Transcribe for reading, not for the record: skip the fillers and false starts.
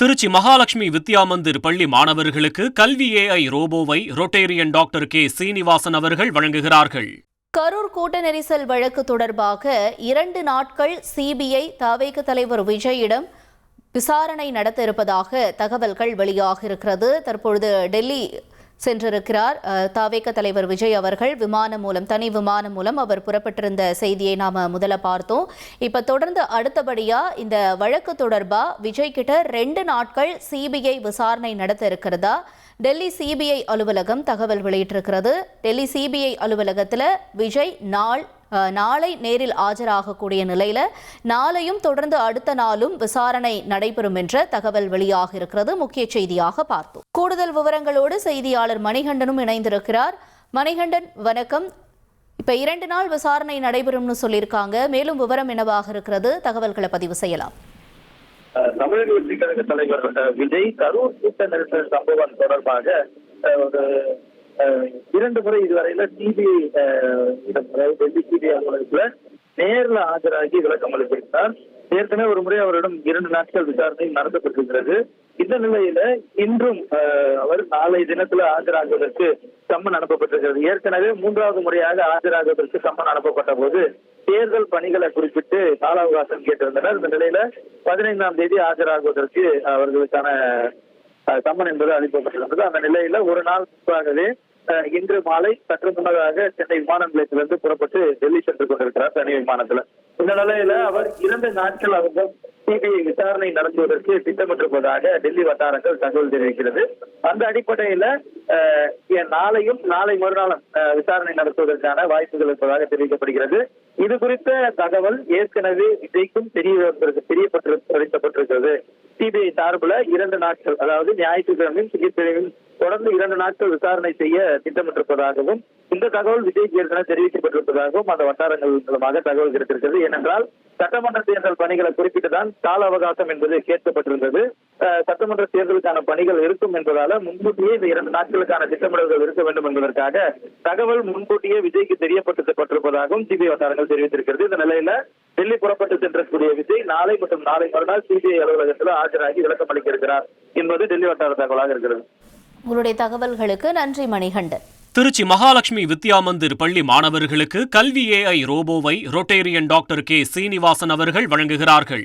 திருச்சி மகாலட்சுமி வித்யா மந்திர் பள்ளி மாணவர்களுக்கு கல்வி AI ரோபோவை ரொட்டேரியன் டாக்டர் கே சீனிவாசன் அவர்கள் வழங்குகிறார்கள். கரூர் கூட்ட நெரிசல் வழக்கு தொடர்பாக 2 நாட்கள் சிபிஐ தவேக தலைவர் விஜயிடம் விசாரணை நடத்த இருப்பதாக தகவல்கள் வெளியாக இருக்கிறது. தற்பொழுது டெல்லி சென்றிருக்கிறார் தவேக தலைவர் விஜய் அவர்கள். தனி விமானம் மூலம் அவர் புறப்பட்டிருந்த செய்தியை நாம முதல்ல பார்த்தோம். இப்ப தொடர்ந்து அடுத்தபடியா இந்த வழக்கு தொடர்பா விஜய் கிட்ட 2 நாட்கள் சிபிஐ விசாரணை நடத்த இருக்கிறதா டெல்லி சிபிஐ அலுவலகம் தகவல் வெளியிட்டிருக்கிறது. டெல்லி சிபிஐ அலுவலகத்தில் விஜய் நாளை நேரில் ஆஜராகக்கூடிய நிலையில நாளையும் தொடர்ந்து அடுத்த நாளும் விசாரணை நடைபெறும் என்ற தகவல் வெளியாக இருக்கிறது. முக்கிய செய்தியாக பார்த்தோம். கூடுதல் விவரங்களோடு செய்தியாளர் மணிகண்டனும் இணைந்திருக்கிறார். மணிகண்டன், வணக்கம். இப்ப 2 நாள் விசாரணை நடைபெறும்னு சொல்லியிருக்காங்க. மேலும் விவரம் என்னவாக இருக்கிறது? தகவல்களை பதிவு செய்யலாம். தமிழக வெற்றி கழக தலைவர் விஜய் கரூர் கூட்ட நெரிசல் சம்பவம் தொடர்பாக ஒரு 2 முறை இதுவரையில சிபிஐ டெல்லி சிபிஐ அலுவலகத்துல நேரில் ஆஜராகி விளக்கம் அளித்திருந்தார். ஏற்கனவே ஒரு முறை அவரிடம் 2 நாட்கள் விசாரணை நடத்தப்பட்டிருக்கிறது. இந்த நிலையில இன்றும் அவர் நாளை தினத்துல ஆஜராகுவதற்கு சம்மன் அனுப்பப்பட்டிருக்கிறது. ஏற்கனவே 3வது முறையாக ஆஜராகுவதற்கு சம்மன் அனுப்பப்பட்ட போது தேர்தல் பணிகளை குறிப்பிட்டு கால அவகாசம் கேட்டிருந்தனர். இந்த நிலையில 15ஆம் தேதி ஆஜராகுவதற்கு அவர்களுக்கான சம்மன் என்பது அளிக்கப்பட்டிருந்தது. அந்த நிலையில ஒரு நாள் முன்பாகவே இன்று மாலை சற்று முன்னதாக சென்னை விமான நிலையத்திலிருந்து புறப்பட்டு டெல்லி சென்று கொண்டிருக்கிறார் தனி விமானத்துல. இந்த நிலையில அவர் 2 நாட்கள் அவர்கள் சிபிஐ விசாரணை நடத்துவதற்கு திட்டமிட்டிருப்பதாக டெல்லி வட்டாரங்கள் தகவல் தெரிவிக்கிறது. அந்த அடிப்படையில நாளையும் நாளை மறுநாளும் விசாரணை நடத்துவதற்கான வாய்ப்புகள் இருப்பதாக தெரிவிக்கப்படுகிறது. இது குறித்த தகவல் ஏற்கனவே விஜய்க்கும் தெரியப்பட்டிருக்கிறது. சிபிஐ சார்பில் 2 நாட்கள், அதாவது ஞாயிற்றுக்கிழமையும் திங்கட்கிழமையும் தொடர்ந்து 2 நாட்கள் விசாரணை செய்ய திட்டமிட்டிருப்பதாகவும் இந்த தகவல் விஜய்க்கு ஏற்கனவே தெரிவிக்கப்பட்டிருப்பதாகவும் அந்த வட்டாரங்கள் மூலமாக தகவல் கிடைத்திருக்கிறது. ஏனென்றால் சட்டமன்ற தேர்தல் பணிகளை குறிப்பிட்டுதான் கால அவகாசம் என்பது கேட்கப்பட்டிருந்தது. சட்டமன்ற தேர்தலுக்கான பணிகள் இருக்கும் என்பதால முன்கூட்டியே இந்த 2 நாட்களுக்கான திட்டமிடல்கள் இருக்க வேண்டும் என்பதற்காக தகவல் முன்கூட்டியே விஜய்க்கு தெரியப்பட்டிருப்பதாகவும் சிபிஐ வட்டாரங்கள் தெரிவித்திருக்கிறது. இந்த நிலையில டெல்லி புறப்பட்டு சென்றக்கூடிய விஜய் நாளை மற்றும் நாளை மறுநாள் சிபிஐ அலுவலகத்தில் ஆஜராகி விளக்கம் அளிக்க இருக்கிறார் என்பது டெல்லி வட்டார தகவலாக இருக்கிறது. உங்களுடைய தகவல்களுக்கு நன்றி மணிகண்டன். திருச்சி மகாலட்சுமி வித்யா மந்திர் பள்ளி மாணவர்களுக்கு கல்வி AI ரோபோவை ரொட்டேரியன் டாக்டர் கே சீனிவாசன் அவர்கள் வழங்குகிறார்கள்.